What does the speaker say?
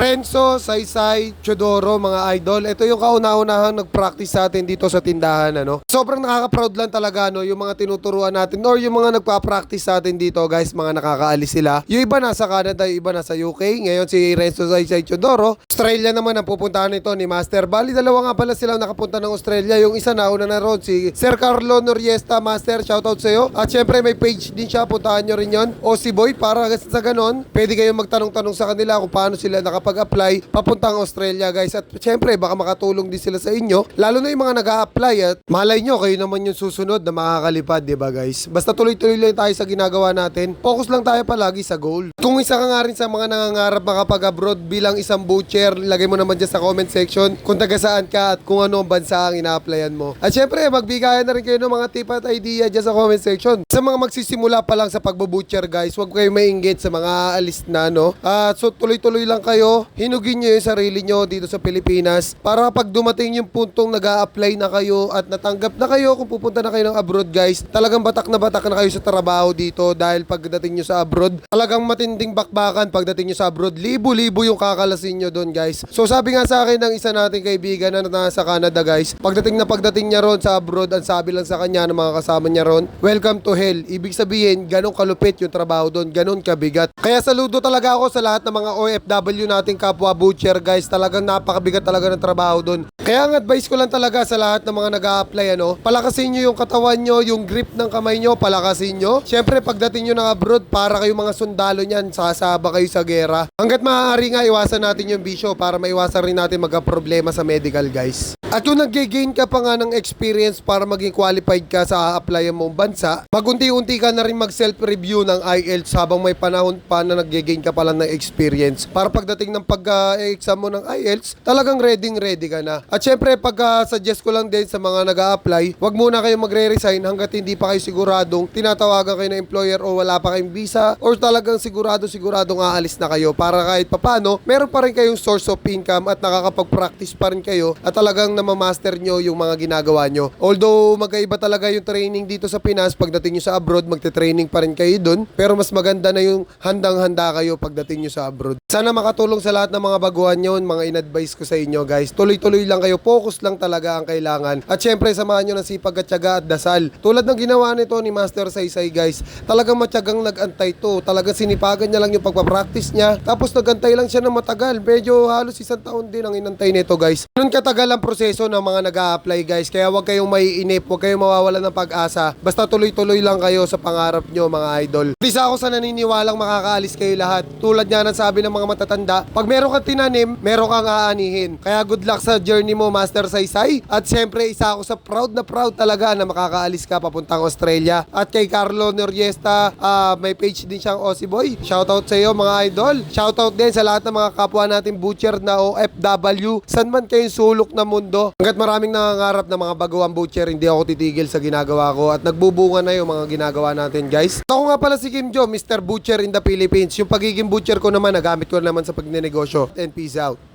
Renzo, Saysay, Chodoro, mga idol. Ito yung kauna-unahang nag-practice sa atin dito sa tindahan, ano. Sobrang nakaka-proud lang talaga, no, yung mga tinuturuan natin or yung mga nagpa-practice sa atin dito, guys, mga nakakaalis sila. Yung iba nasa Canada, yung iba nasa UK. Ngayon si Renzo, Saysay, Chodoro. Australia naman ang pupuntahan nito ni Master. Bali, dalawa nga pala silang nakapunta ng Australia. Yung isa nauna na roon, si Sir Carlo Noriesta, Master. Shoutout sa'yo. At syempre may page din siya, puntahan nyo rin yun. O si Boy, para sa ganon, pwede kayong magtanong-tanong sa kanila kung paano sila nakapag-apply papuntang Australia, guys. At syempre, baka makatulong din sila sa inyo. Lalo na yung mga nag-a-apply at malay nyo, kayo naman yung susunod na makakalipad, diba guys? Basta tuloy-tuloy lang tayo sa ginagawa natin. Focus lang tayo palagi sa goal. Kung isa ka nga rin sa mga nangangarap makapag-abroad bilang isang butcher, lagay mo naman dyan sa comment section kung taga saan ka at kung ano ang bansa ang ina-applyan mo. At syempre, magbigayan na rin kayo ng mga tip at idea dyan sa comment section. Sa mga magsisimula pa lang sa pagbo-butcher, guys, huwag kayo mainggit sa mga aalis na, no? So tuloy-tuloy lang kayo, hinugin nyo yung sarili nyo dito sa Pilipinas para pag dumating yung puntong nag-a-apply na kayo at natanggap na kayo kung pupunta na kayo ng abroad, guys, talagang batak na kayo sa trabaho dito dahil pagdating nyo sa abroad, talagang matinding bakbakan pagdating nyo sa abroad. Libo-libo yung kakalasin nyo doon, guys. So sabi nga sa akin ng isa nating kaibigan na nasa Canada, guys, pagdating niya ron sa abroad, ang sabi lang sa kanya ng mga kasama niya ron, welcome to hell. Ibig sabihin, ganun kalupit yung trabaho doon, ganun kabigat. Kaya saludo talaga ako sa lahat ng mga OFW nating kapwa butcher, guys. Talagang napakabigat talaga ng trabaho doon. Kaya ang advice ko lang talaga sa lahat ng mga nag-a-apply, ano, palakasin nyo yung katawan nyo, yung grip ng kamay nyo, palakasin nyo. Siyempre, pagdating nyo ng abroad, para kayong mga sundalo nyan, sasaba kayo sa gera. Hanggat maaari nga, iwasan natin yung bisyo para maiwasan rin natin magka-problema sa medical, guys. At kung nag-gain ka pa nga ng experience para maging qualified ka sa a-applyan mong bansa, mag-unti-unti ka na rin mag-self-review ng IELTS habang may panahon pa na nag-gain ka pa lang ng experience. Para pagdating ng pag-exam mo ng IELTS, talagang ready ka na. At syempre, pag-suggest ko lang din sa mga nag-a-apply, wag muna kayong magre-resign hanggat hindi pa kayo siguradong tinatawagan kayo ng employer o wala pa kayong visa or talagang siguradong aalis na kayo para kahit papano, meron pa rin kayong source of income at nakakapag-practice pa rin kayo at talagang namamaster nyo yung mga ginagawa nyo. Although magkaiba talaga yung training dito sa Pinas, pagdating nyo sa abroad, magte-training pa rin kayo dun. Pero mas maganda na yung handang-handa kayo pagdating nyo sa abroad. Sana makatulong sa lahat ng mga baguhan yun, mga in-advise ko sa inyo, guys. Tuloy-tuloy lang kayo, focus lang talaga ang kailangan. At syempre, samahan nyo ng sipag at tiyaga at dasal. Tulad ng ginawa nito ni Master Saysay, guys. Talagang matyagang nag-antay to. Talagang sinipagan niya lang yung pagpapractice niya. Tapos nag-antay lang siya ng matagal. Medyo halos 1 taon din ang inantay nito, guys. Ganun katagal ang proseso ng mga nag-a-apply, guys. Kaya huwag kayong maiinip, huwag kayong mawawalan ng pag-asa. Basta tuloy-tuloy lang kayo sa pangarap nyo, mga idol. Isa ako sa naniniwalang makakaalis kayo lahat. Tulad nga ng sabi ng mga matatanda, pag meron kang tinanim, meron kang aanihin. Kaya good luck sa journey mo, Master Saysay. At syempre, isa ako sa proud talaga na makakaalis ka papuntang Australia. At kay Carlo Noriesta, may page din siyang Aussie Boy. Shoutout sa iyo, mga idol. Shoutout din sa lahat ng mga kapwa nating butcher na OFW. San man kayong sulok na mundo. Hanggat maraming nangangarap na mga baguang butcher, hindi ako titigil sa ginagawa ko. At nagbubunga na yung mga ginagawa natin, guys. Ako nga pala si Kim Jo, Mr. Butcher in the Philippines. Yung pagiging butcher ko naman, nagamit ko naman sa pagnenegosyo. And peace out.